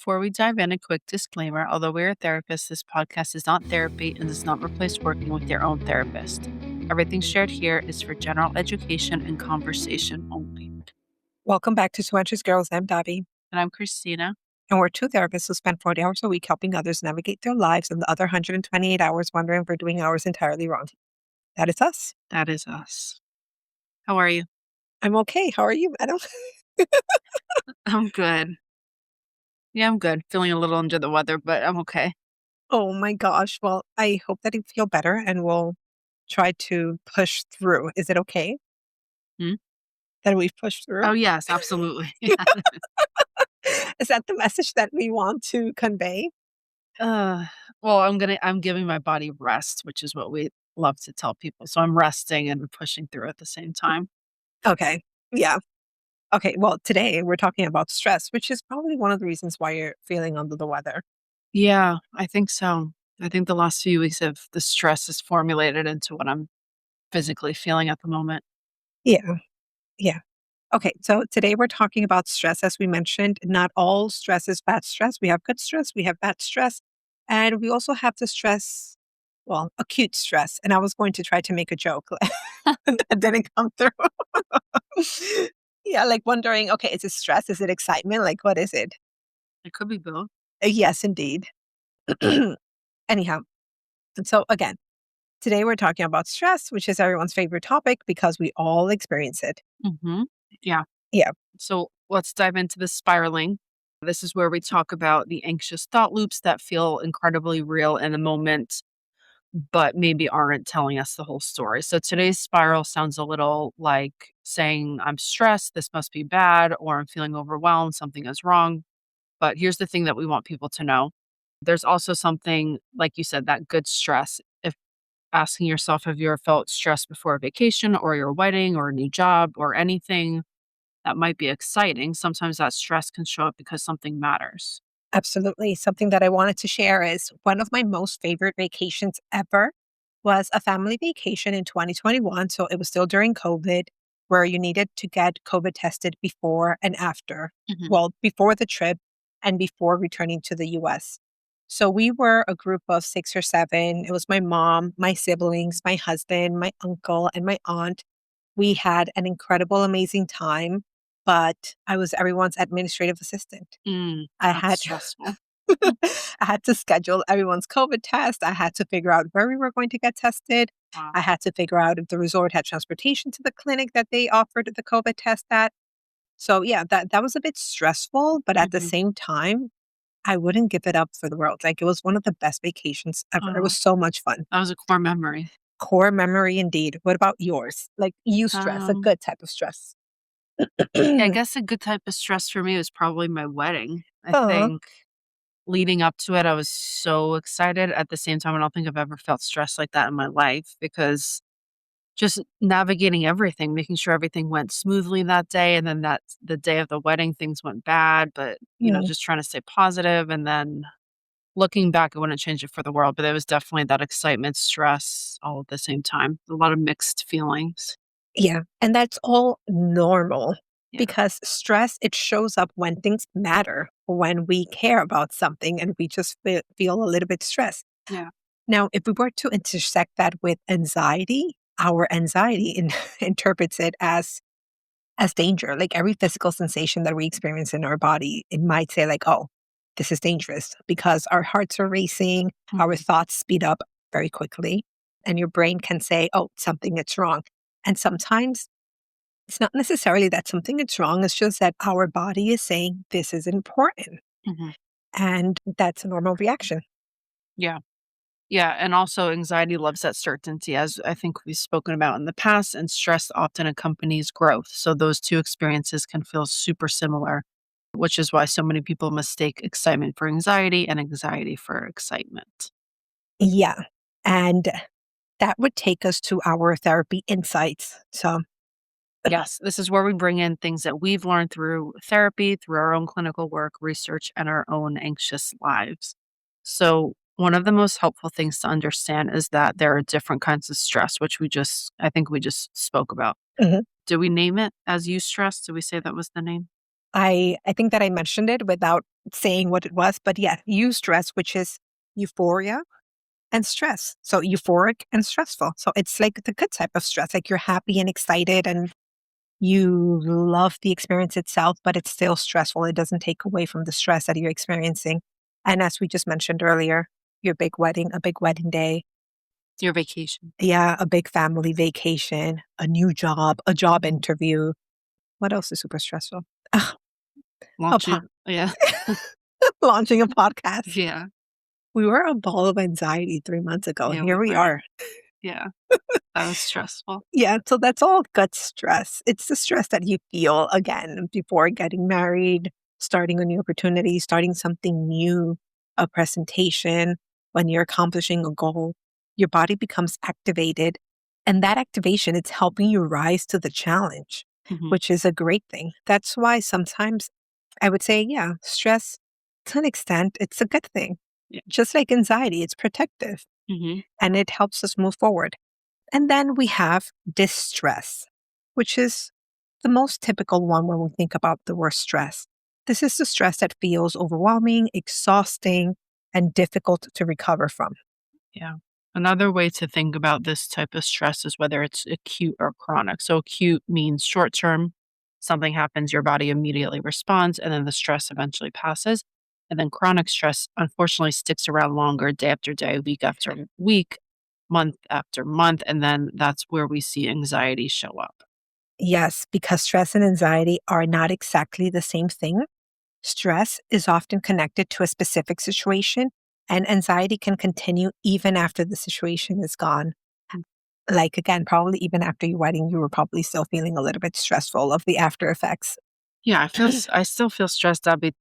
Before we dive in, a quick disclaimer. Although we're a therapist, this podcast is not therapy and does not replace working with your own therapist. Everything shared here is for general education and conversation only. Welcome back to Swatches Girls. I'm Dobby, And I'm Christina. and we're two therapists who spend 40 hours a week helping others navigate their lives and the other 128 hours wondering if we're doing ours entirely wrong. That is us. That is us. How are you? I'm okay. How are you, madam? I'm good. Yeah, I'm good. Feeling a little under the weather, but I'm okay. Oh my gosh. Well, I hope that you feel better and we'll try to push through. Is it okay Hmm? that we push through? Oh, yes, absolutely. Yeah. Is that the message that we want to convey? Uh, well, I'm giving my body rest, which is what we love to tell people. So I'm resting and pushing through at the same time. Okay. Yeah. Okay. Well, today we're talking about stress, which is probably one of the reasons why you're feeling under the weather. Yeah, I think so. I think the last few weeks of the stress is formulated into what I'm physically feeling at the moment. Yeah. Yeah. Okay, so today we're talking about stress. As we mentioned, not all stress is bad stress. We have good stress, we have bad stress, and we also have the stress, well, acute stress. And I was going to try to make a joke that didn't come through. Yeah, like wondering, okay, is it stress? Is it excitement? Like, what is it? It could be both. Yes, indeed. Anyhow, and so again, today we're talking about stress, which is everyone's favorite topic because we all experience it. Hmm. Yeah. Yeah. So let's dive into the spiraling. This is where we talk about the anxious thought loops that feel incredibly real in the moment, but maybe aren't telling us the whole story. So today's spiral sounds a little like saying, I'm stressed, this must be bad, or I'm feeling overwhelmed, something is wrong. But here's the thing that we want people to know. There's also something, like you said, that good stress. If asking yourself, have you ever felt stressed before a vacation or your wedding or a new job or anything that might be exciting? Sometimes that stress can show up because something matters. Absolutely. Something that I wanted to share is one of my most favorite vacations ever was a family vacation in 2021. So it was still during COVID, where you needed to get COVID tested before and after. Hmm. Well, before the trip and before returning to the US. So we were a group of 6 or 7. It was my mom, my siblings, my husband, my uncle, and my aunt. We had an incredible, amazing time, but I was everyone's administrative assistant. I That's had stressful. I had to schedule everyone's COVID test. I had to figure out where we were going to get tested. Wow. I had to figure out if the resort had transportation to the clinic that they offered the COVID test at. So yeah, that was a bit stressful, but at the Hmm. same time, I wouldn't give it up for the world. Like it was one of the best vacations ever. It Oh, was so much fun. that was a core memory. Core memory indeed. What about yours? Like eustress, a Um, good type of stress. yeah, I guess a good type of stress for me was probably my wedding. I Aw, think leading up to it, I was so excited. At the same time, I don't think I've ever felt stressed like that in my life because just navigating everything, making sure everything went smoothly that day, and then that the day of the wedding, things went bad, but, mm, just trying to stay positive, and then looking back, I wouldn't change it for the world, but it was definitely that excitement, stress, all at the same time. A lot of mixed feelings. yeah, and that's all normal Yeah. because stress, it shows up when things matter, when we care about something and we just feel a little bit stressed. Yeah. Now, if we were to intersect that with anxiety, our anxiety interprets it as danger. Like every physical sensation that we experience in our body, it might say like, "Oh, this is dangerous," because our hearts are racing, our Mhm. thoughts speed up very quickly, and your brain can say, "Oh, something is wrong." And sometimes it's not necessarily that something is wrong, it's just that our body is saying this is important, Mhm. and that's a normal reaction. Yeah. Yeah, and also anxiety loves that certainty, as I think we've spoken about in the past, and stress often accompanies growth. So those two experiences can feel super similar, which is why so many people mistake excitement for anxiety and anxiety for excitement. Yeah, and that would take us to our therapy insights. So, Yes, this is where we bring in things that we've learned through therapy, through our own clinical work, research, and our own anxious lives. So, one of the most helpful things to understand is that there are different kinds of stress, which I think we just spoke about. mhm. Did we name it as eustress? Did we say that was the name? I think that I mentioned it without saying what it was, but yeah, eustress, which is euphoria and stress. So euphoric and stressful. So it's like the good type of stress, like you're happy and excited and you love the experience itself, but it's still stressful. It doesn't take away from the stress that you're experiencing. And as we just mentioned earlier, your big wedding, a big wedding day, Your vacation. yeah, a big family vacation, a new job, a job Mhm. interview. What else is super stressful? Ah, a Launch po- it. Yeah. launching a podcast. Yeah. We were a ball of anxiety 3 months ago, and Yeah, here we we were. are. Yeah. That was stressful. Yeah, so that's all gut stress. It's the stress that you feel again before getting married, starting a new opportunity, starting something new, a presentation, when you're accomplishing a goal. Your body becomes activated, and that activation it's helping you rise to the challenge, Mhm. which is a great thing. That's why sometimes I would say, yeah, stress to an extent, it's a good thing. Yeah. Just like anxiety, it's protective Mhm. and it helps us move forward. And then we have distress, which is the most typical one when we think about the word stress. This is the stress that feels overwhelming, exhausting, and difficult to recover from. Yeah. Another way to think about this type of stress is whether it's acute or chronic. So acute means short term, something happens, your body immediately responds, and then the stress eventually passes. And then chronic stress, unfortunately, sticks around longer, day after day, week after week, month after month. And then that's where we see anxiety show up. Yes, because stress and anxiety are not exactly the same thing. Stress is often connected to a specific situation, and anxiety can continue even after the situation is gone. Like, again, probably even after your wedding, you were probably still feeling a little bit stressful of the after effects. Yeah, I still feel stressed out. Be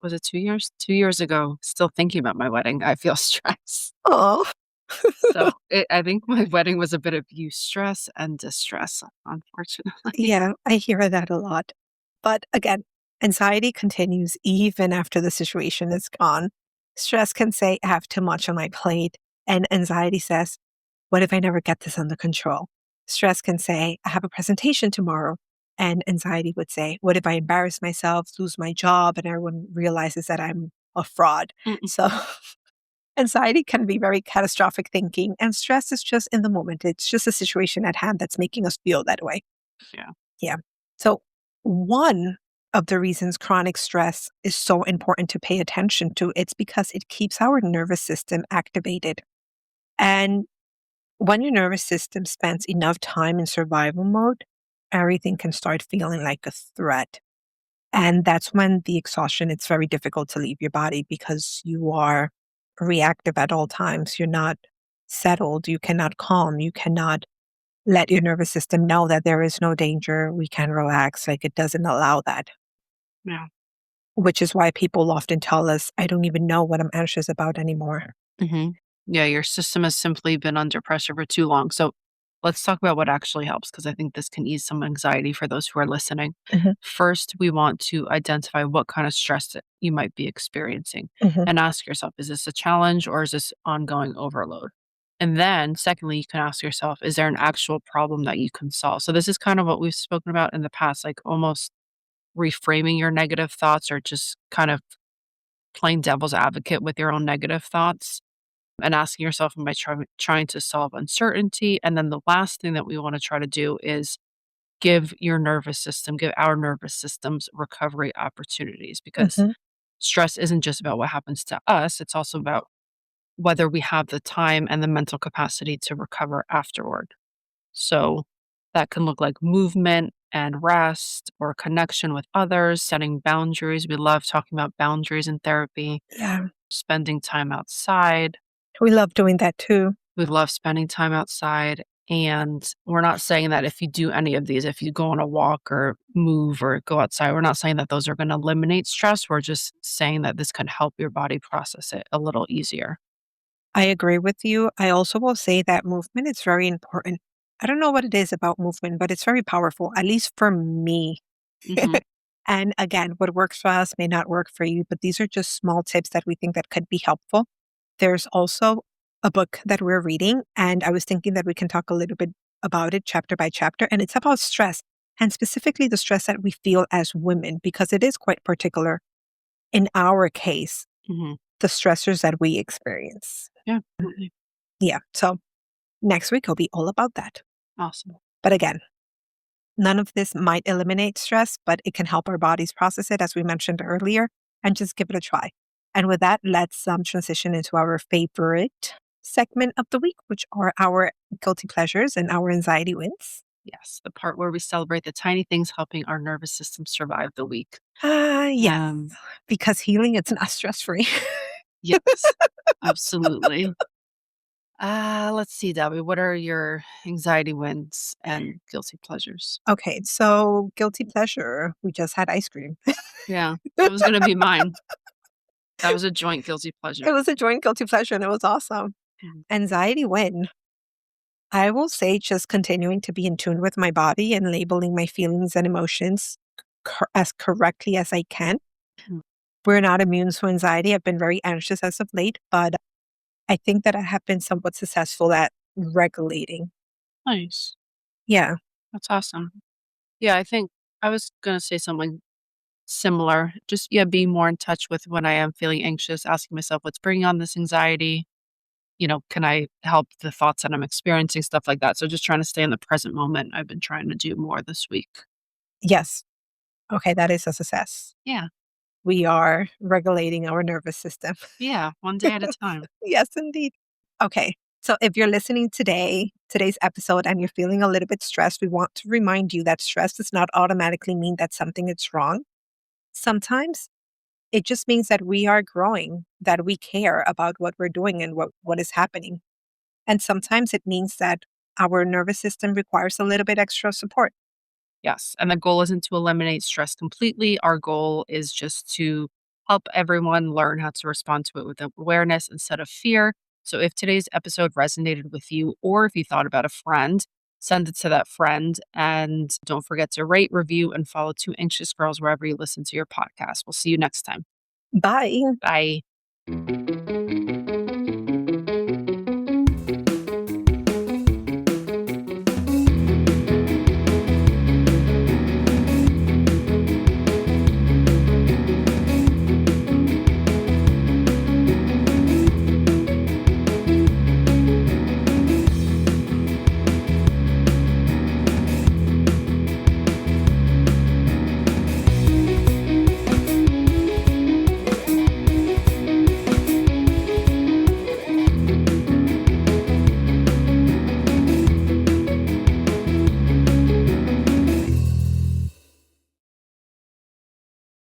was it 2 years? 2 years ago, still thinking about my wedding. I feel stressed. Oh. So, I think my wedding was a bit of stress and distress, unfortunately. Yeah, I hear that a lot. But again, anxiety continues even after the situation is gone. Stress can say, I have too much on my plate. And anxiety says, what if I never get this under control? Stress can say, I have a presentation tomorrow. And anxiety would say, what if I embarrass myself, lose my job, and everyone realizes that I'm a fraud? Mm-mm. So anxiety can be very catastrophic thinking, and stress is just in the moment. It's just a situation at hand that's making us feel that way. Yeah. Yeah. So, one of the reasons chronic stress is so important to pay attention to, it's because it keeps our nervous system activated. And when your nervous system spends enough time in survival mode, everything can start feeling like a threat. And that's when the exhaustion, it's very difficult to leave your body because you are reactive at all times. You're not settled. You cannot calm. You cannot let your nervous system know that there is no danger. We can relax. Like it doesn't allow that, Yeah. which is why people often tell us, I don't even know what I'm anxious about anymore. Mhm. Yeah, your system has simply been under pressure for too long. So, let's talk about what actually helps because I think this can ease some anxiety for those who are listening. Hmm. First, we want to identify what kind of stress that you might be experiencing Hmm. and ask yourself, is this a challenge or is this ongoing overload? And then, secondly, you can ask yourself, is there an actual problem that you can solve? So, this is kind of what we've spoken about in the past, like almost reframing your negative thoughts or just kind of playing devil's advocate with your own negative thoughts and asking yourself, am I trying to solve uncertainty? And then the last thing that we want to try to do is give our nervous systems recovery opportunities because Hmm. stress isn't just about what happens to us, it's also about whether we have the time and the mental capacity to recover afterward. So that can look like movement and rest or connection with others, setting boundaries. We love talking about boundaries in therapy, Yeah, spending time outside. we love doing that too. We love spending time outside. And we're not saying that if you do any of these, if you go on a walk or move or go outside, we're not saying that those are going to eliminate stress. We're just saying that this can help your body process it a little easier. I agree with you. I also will say that movement is very important. I don't know what it is about movement, but it's very powerful, at least for me. Hmm. And again, what works for us may not work for you, but these are just small tips that we think that could be helpful. There's also a book that we're reading, and I was thinking that we can talk a little bit about it chapter by chapter, and it's about stress. and specifically the stress that we feel as women, because it is quite particular in our case, Mhm. the stressors that we experience. Yeah, absolutely. Yeah. So next week will be all about that. Awesome. But again, none of this might eliminate stress, but it can help our bodies process it, as we mentioned earlier, and just give it a try. And with that, let's transition into our favorite segment of the week, which are our guilty pleasures and our anxiety wins. Yes, the part where we celebrate the tiny things helping our nervous system survive the week. Yes, Um, because healing, it's not stress free. yes, absolutely. Let's see, Debbie, what are your anxiety wins and guilty pleasures? Okay, so guilty pleasure. We just had ice cream. Yeah, that was gonna be mine. That was a joint guilty pleasure. It was a joint guilty pleasure and it was awesome. Mhm. Anxiety win. I will say just continuing to be in tune with my body and labeling my feelings and emotions as correctly as I can. Mm, We're not immune to anxiety. I've been very anxious as of late, but I think that I have been somewhat successful at regulating. nice. Yeah. That's awesome. Yeah, I think I was gonna say something similar. Just, yeah, being more in touch with when I am feeling anxious, asking myself what's bringing on this anxiety. Can I help the thoughts that I'm experiencing, stuff like that. So just trying to stay in the present moment. I've been trying to do more this week. Yes. Okay, that is a success. Yeah. We are regulating our nervous system. Yeah. One day at a time. Yes, indeed. Okay. So if you're listening today's episode, and you're feeling a little bit stressed, we want to remind you that stress does not automatically mean that something is wrong. Sometimes it just means that we are growing, that we care about what we're doing and what is happening. And sometimes it means that our nervous system requires a little bit extra support. Yes. And the goal isn't to eliminate stress completely. Our goal is just to help everyone learn how to respond to it with awareness instead of fear. So if today's episode resonated with you, or if you thought about a friend, send it to that friend. And don't forget to rate, review, and follow Two Anxious Girls wherever you listen to your podcast. We'll see you next time. Bye. Bye.